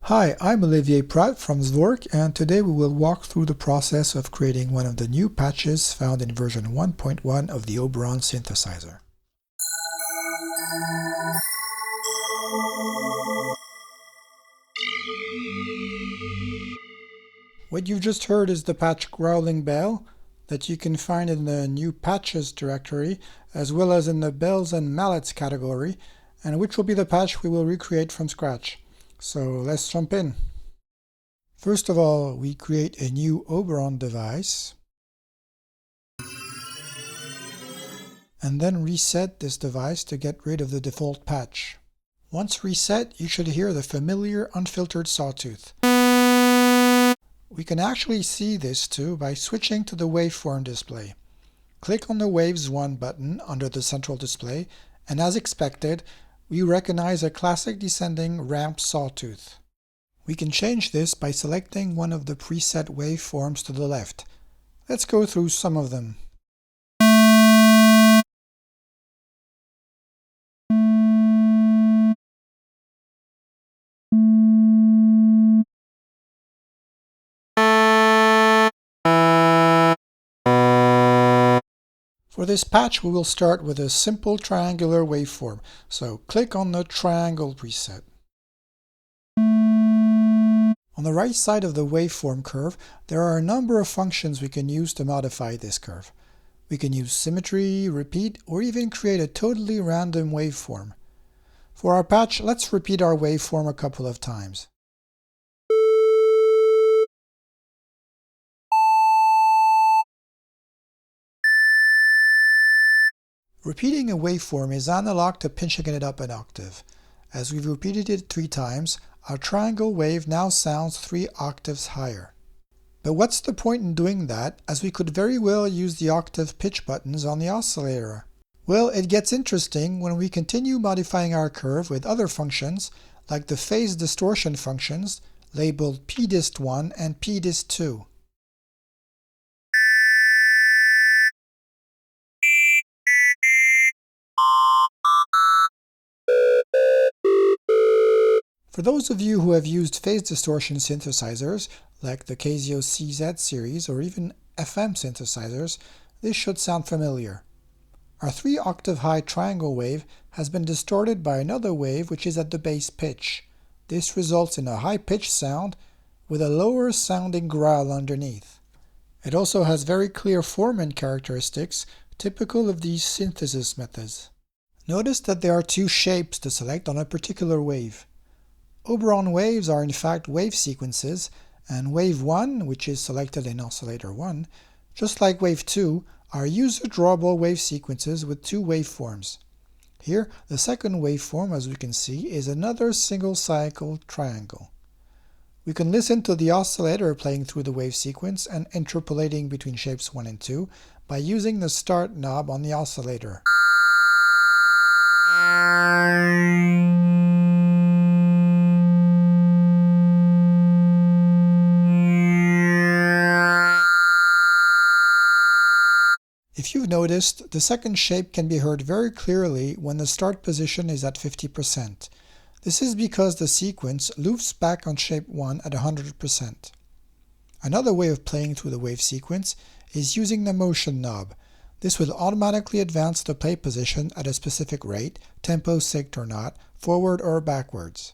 Hi, I'm Olivier Pratt from Zvork, and today we will walk through the process of creating one of the new patches found in version 1.1 of the Oberon Synthesizer. What you've just heard is the patch Growling Bell that you can find in the New Patches directory, as well as in the Bells and Mallets category, and which will be the patch we will recreate from scratch. So let's jump in. First of all, we create a new Oberon device, and then reset this device to get rid of the default patch. Once reset, you should hear the familiar unfiltered sawtooth. We can actually see this too by switching to the waveform display. Click on the Waves 1 button under the central display, and as expected, we recognize a classic descending ramp sawtooth. We can change this by selecting one of the preset waveforms to the left. Let's go through some of them. For this patch, we will start with a simple triangular waveform, so click on the Triangle preset. On the right side of the waveform curve, there are a number of functions we can use to modify this curve. We can use symmetry, repeat, or even create a totally random waveform. For our patch, let's repeat our waveform a couple of times. Repeating a waveform is analog to pinching it up an octave. As we've repeated it 3 times, our triangle wave now sounds 3 octaves higher. But what's the point in doing that, as we could very well use the octave pitch buttons on the oscillator? Well, it gets interesting when we continue modifying our curve with other functions, like the phase distortion functions, labeled pdist1 and pdist2. For those of you who have used phase distortion synthesizers, like the Casio CZ series or even FM synthesizers, this should sound familiar. Our 3 octave high triangle wave has been distorted by another wave which is at the base pitch. This results in a high pitched sound with a lower sounding growl underneath. It also has very clear formant characteristics typical of these synthesis methods. Notice that there are 2 shapes to select on a particular wave. Oberon waves are in fact wave sequences, and wave 1, which is selected in oscillator 1, just like wave 2, are user-drawable wave sequences with 2 waveforms. Here, the second waveform, as we can see, is another single-cycle triangle. We can listen to the oscillator playing through the wave sequence and interpolating between shapes 1 and 2 by using the Start knob on the oscillator. If you've noticed, the second shape can be heard very clearly when the start position is at 50%. This is because the sequence loops back on shape 1 at 100%. Another way of playing through the wave sequence is using the motion knob. This will automatically advance the play position at a specific rate, tempo signed or not, forward or backwards.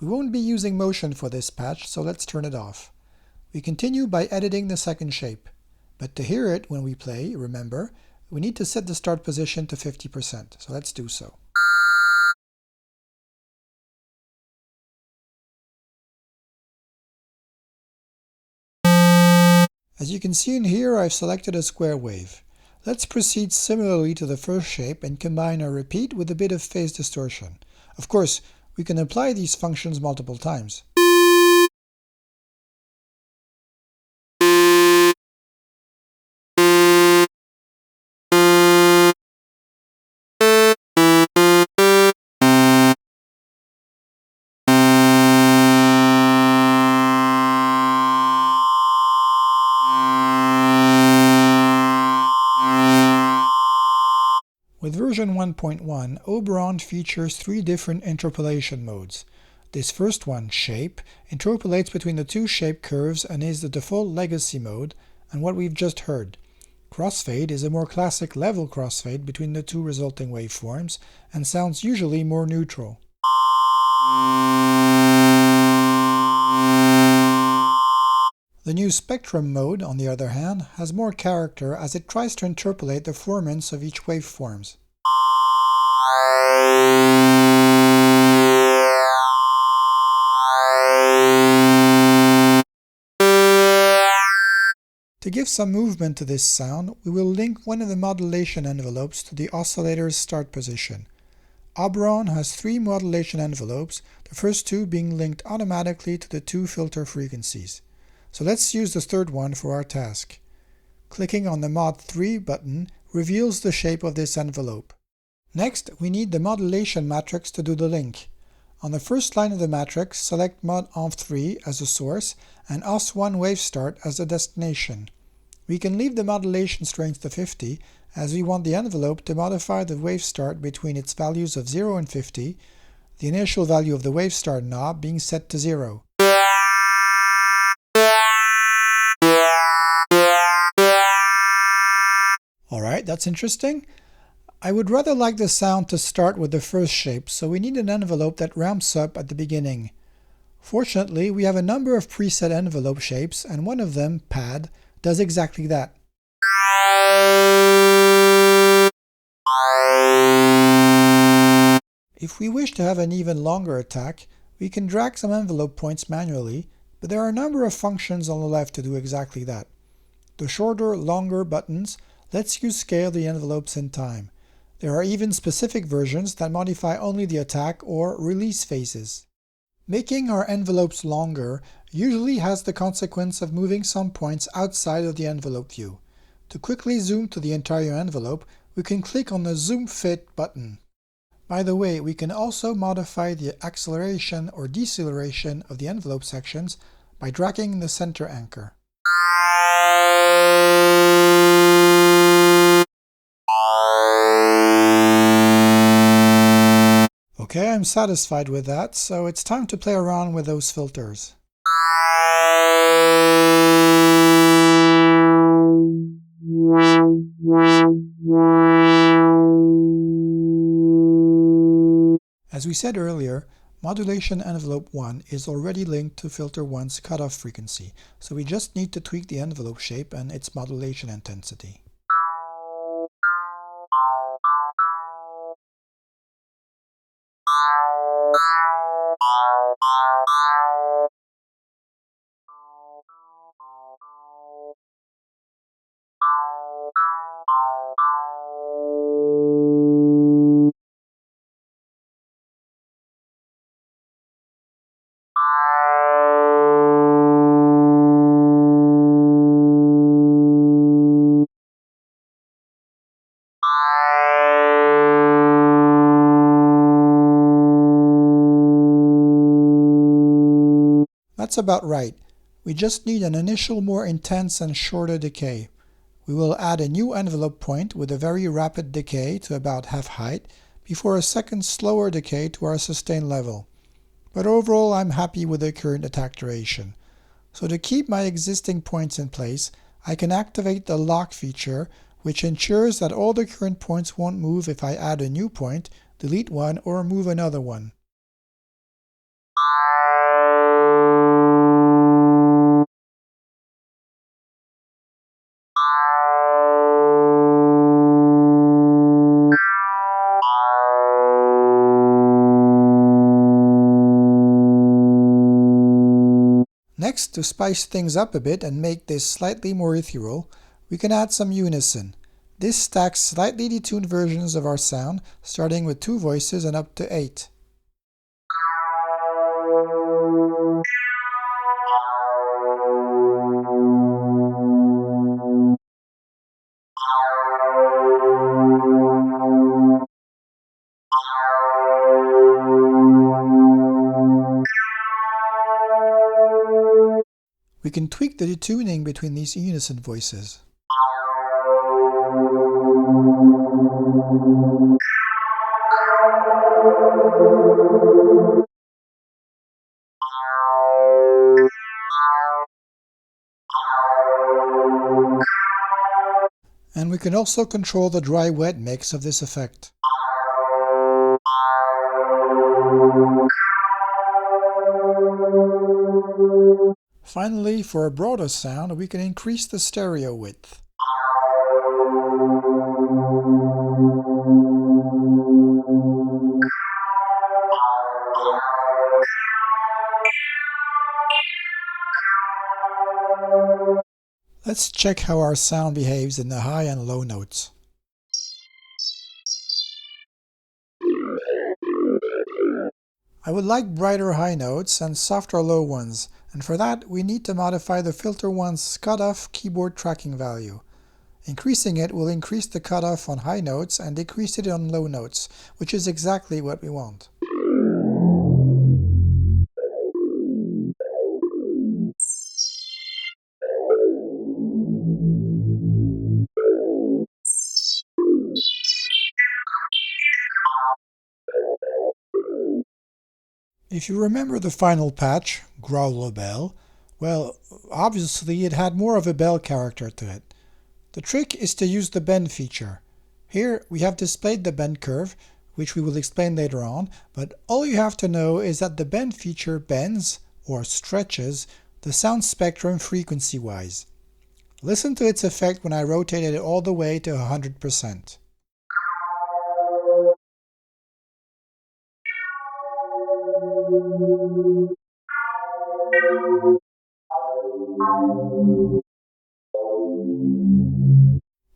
We won't be using motion for this patch, so let's turn it off. We continue by editing the second shape. But to hear it when we play, remember, we need to set the start position to 50%, so let's do so. As you can see in here, I've selected a square wave. Let's proceed similarly to the first shape and combine a repeat with a bit of phase distortion. Of course, we can apply these functions multiple times. With version 1.1, Oberon features 3 different interpolation modes. This first one, Shape, interpolates between the 2 shape curves and is the default legacy mode, and what we've just heard. Crossfade is a more classic level crossfade between the 2 resulting waveforms, and sounds usually more neutral. The new Spectrum mode, on the other hand, has more character as it tries to interpolate the formants of each waveforms. To give some movement to this sound, we will link one of the modulation envelopes to the oscillator's start position. Oberon has 3 modulation envelopes, the first 2 being linked automatically to the 2 filter frequencies. So let's use the third one for our task. Clicking on the Mod 3 button reveals the shape of this envelope. Next, we need the modulation matrix to do the link. On the first line of the matrix, select Mod Env3 as the source and Os1 wave start as the destination. We can leave the modulation strength to 50 as we want the envelope to modify the wave start between its values of 0 and 50, the initial value of the wave start knob being set to 0. Alright, that's interesting. I would rather like the sound to start with the first shape, so we need an envelope that ramps up at the beginning. Fortunately, we have a number of preset envelope shapes, and one of them, Pad, does exactly that. If we wish to have an even longer attack, we can drag some envelope points manually, but there are a number of functions on the left to do exactly that. The shorter, longer buttons lets you scale the envelopes in time. There are even specific versions that modify only the attack or release phases. Making our envelopes longer usually has the consequence of moving some points outside of the envelope view. To quickly zoom to the entire envelope, we can click on the Zoom Fit button. By the way, we can also modify the acceleration or deceleration of the envelope sections by dragging the center anchor. Okay, I'm satisfied with that, so it's time to play around with those filters. As we said earlier, modulation envelope 1 is already linked to filter 1's cutoff frequency, so we just need to tweak the envelope shape and its modulation intensity. That's about right. We just need an initial more intense and shorter decay. We will add a new envelope point with a very rapid decay to about half height, before a second slower decay to our sustained level. But overall I'm happy with the current attack duration. So to keep my existing points in place, I can activate the lock feature, which ensures that all the current points won't move if I add a new point, delete one, or move another one. Next, to spice things up a bit and make this slightly more ethereal, we can add some unison. This stacks slightly detuned versions of our sound, starting with 2 voices and up to 8. We can tweak the detuning between these unison voices. And we can also control the dry-wet mix of this effect. Finally, for a broader sound, we can increase the stereo width. Let's check how our sound behaves in the high and low notes. I would like brighter high notes and softer low ones, and for that we need to modify the filter one's cutoff keyboard tracking value. Increasing it will increase the cutoff on high notes and decrease it on low notes, which is exactly what we want. If you remember the final patch, Growl a Bell, well, obviously it had more of a bell character to it. The trick is to use the bend feature. Here we have displayed the bend curve, which we will explain later on, but all you have to know is that the bend feature bends, or stretches, the sound spectrum frequency-wise. Listen to its effect when I rotated it all the way to 100%.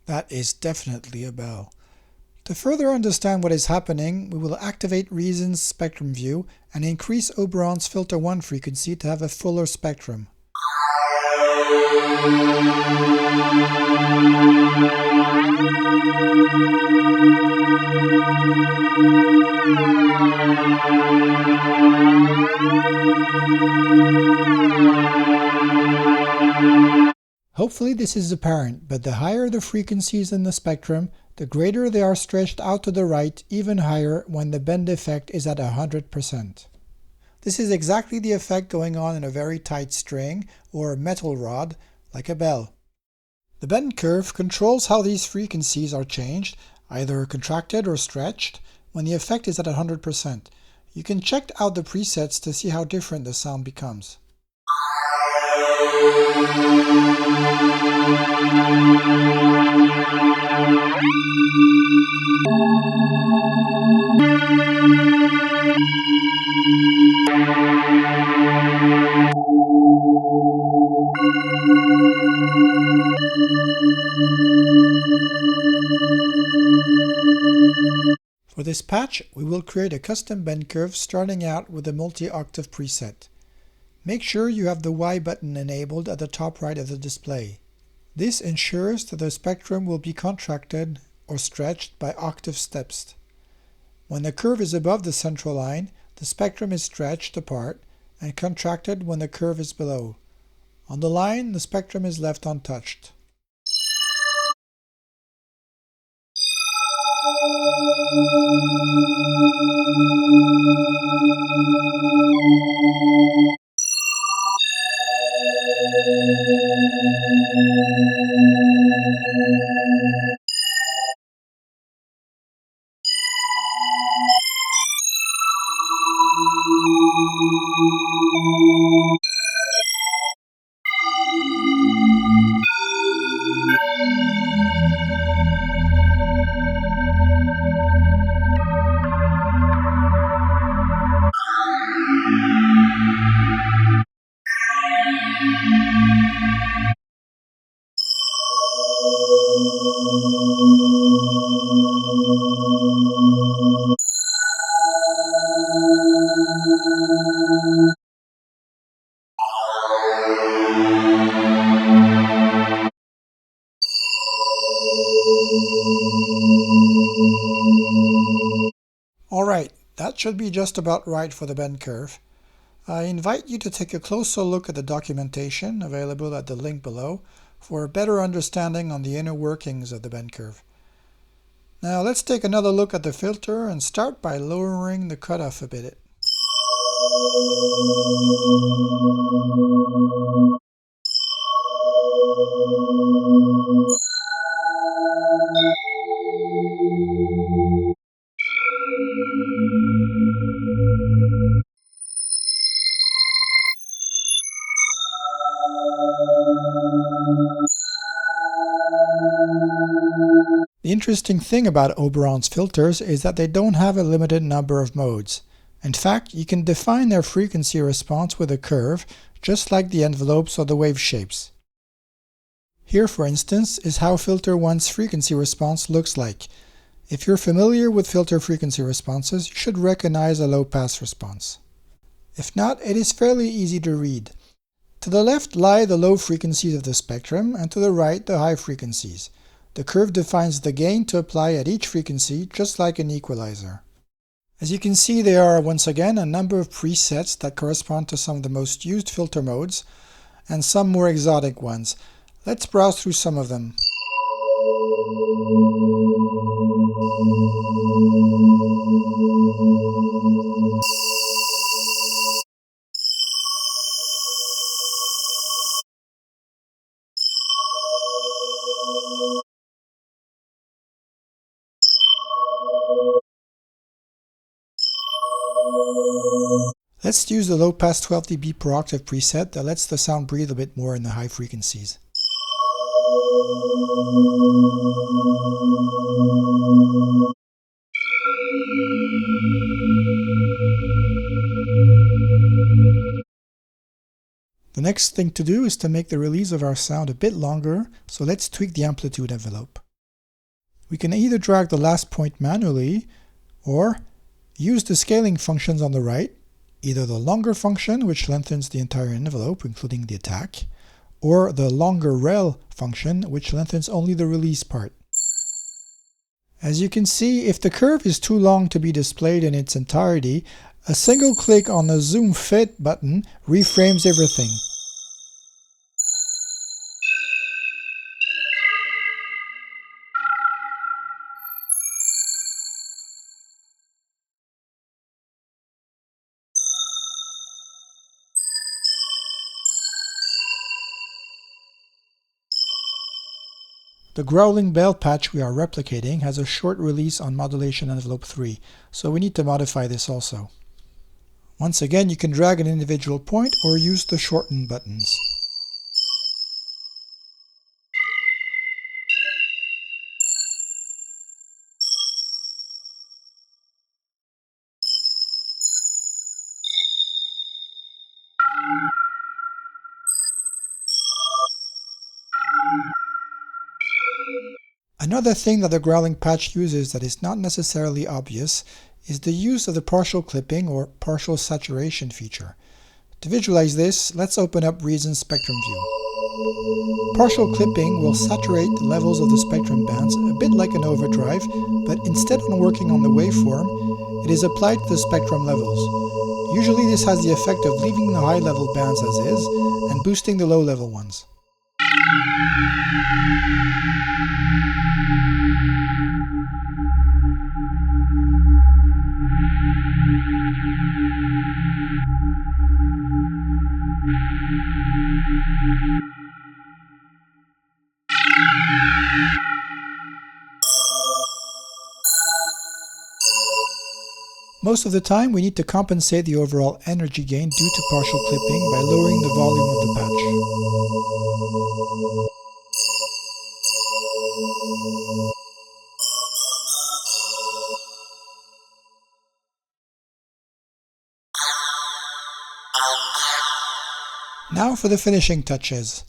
That is definitely a bell. To further understand what is happening, we will activate Reason's spectrum view and increase Oberon's filter 1 frequency to have a fuller spectrum. Hopefully this is apparent, but the higher the frequencies in the spectrum, the greater they are stretched out to the right, even higher when the bend effect is at 100%. This is exactly the effect going on in a very tight string, or metal rod, like a bell. The bend curve controls how these frequencies are changed, either contracted or stretched, when the effect is at 100%. You can check out the presets to see how different the sound becomes. For this patch, we will create a custom bend curve starting out with a multi-octave preset. Make sure you have the Y button enabled at the top right of the display. This ensures that the spectrum will be contracted or stretched by octave steps. When the curve is above the central line, the spectrum is stretched apart and contracted when the curve is below. On the line, the spectrum is left untouched. Alright, that should be just about right for the bend curve. I invite you to take a closer look at the documentation available at the link below for a better understanding on the inner workings of the bend curve. Now let's take another look at the filter and start by lowering the cutoff a bit. The interesting thing about Oberon's filters is that they don't have a limited number of modes. In fact, you can define their frequency response with a curve, just like the envelopes or the wave shapes. Here, for instance, is how filter 1's frequency response looks like. If you're familiar with filter frequency responses, you should recognize a low-pass response. If not, it is fairly easy to read. To the left lie the low frequencies of the spectrum, and to the right the high frequencies. The curve defines the gain to apply at each frequency, just like an equalizer. As you can see, there are once again a number of presets that correspond to some of the most used filter modes, and some more exotic ones. Let's browse through some of them. Let's use the low-pass 12 dB per octave preset that lets the sound breathe a bit more in the high frequencies. The next thing to do is to make the release of our sound a bit longer, so let's tweak the amplitude envelope. We can either drag the last point manually, or use the scaling functions on the right, either the longer function, which lengthens the entire envelope, including the attack, or the longer rel function, which lengthens only the release part. As you can see, if the curve is too long to be displayed in its entirety, a single click on the Zoom Fit button reframes everything. The growling bell patch we are replicating has a short release on modulation envelope 3, so we need to modify this also. Once again, you can drag an individual point or use the shorten buttons. Another thing that the growling patch uses that is not necessarily obvious is the use of the partial clipping or partial saturation feature. To visualize this, let's open up Reason's spectrum view. Partial clipping will saturate the levels of the spectrum bands a bit like an overdrive, but instead of working on the waveform, it is applied to the spectrum levels. Usually this has the effect of leaving the high-level bands as is and boosting the low-level ones. Most of the time, we need to compensate the overall energy gain due to partial clipping by lowering the volume of the patch. Now for the finishing touches.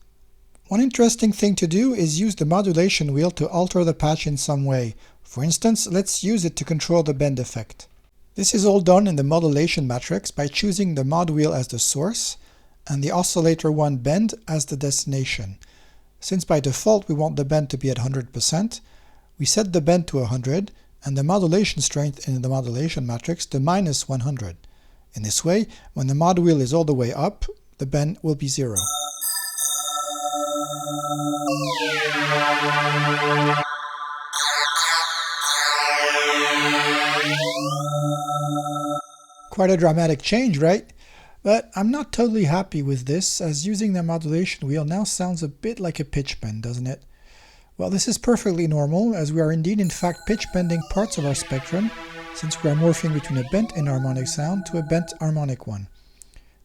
One interesting thing to do is use the modulation wheel to alter the patch in some way. For instance, let's use it to control the bend effect. This is all done in the modulation matrix by choosing the mod wheel as the source and the oscillator 1 bend as the destination. Since by default we want the bend to be at 100%, we set the bend to 100 and the modulation strength in the modulation matrix to minus 100. In this way, when the mod wheel is all the way up, the bend will be 0. Quite a dramatic change, right? But I'm not totally happy with this, as using the modulation wheel now sounds a bit like a pitch bend, doesn't it? Well, this is perfectly normal, as we are indeed in fact pitch bending parts of our spectrum, since we are morphing between a bent enharmonic sound to a bent harmonic one.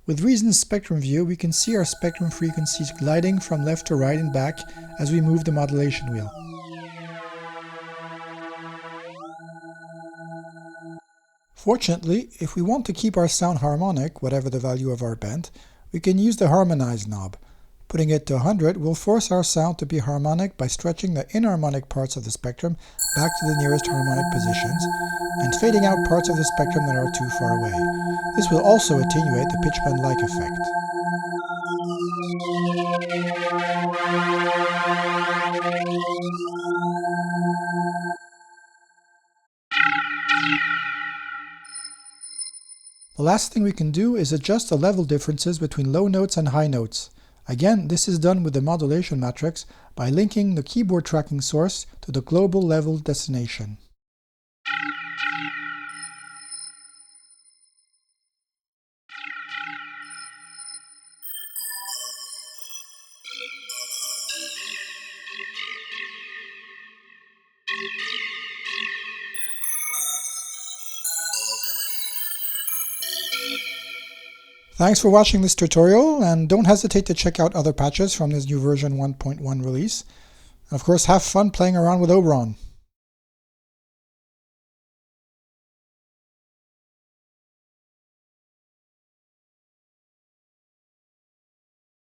With Reason's spectrum view, we can see our spectrum frequencies gliding from left to right and back as we move the modulation wheel. Fortunately, if we want to keep our sound harmonic, whatever the value of our bend, we can use the harmonized knob. Putting it to 100 will force our sound to be harmonic by stretching the inharmonic parts of the spectrum back to the nearest harmonic positions, and fading out parts of the spectrum that are too far away. This will also attenuate the pitch bend-like effect. The last thing we can do is adjust the level differences between low notes and high notes. Again, this is done with the modulation matrix by linking the keyboard tracking source to the global level destination. Thanks for watching this tutorial, and don't hesitate to check out other patches from this new version 1.1 release. And of course, have fun playing around with Oberon.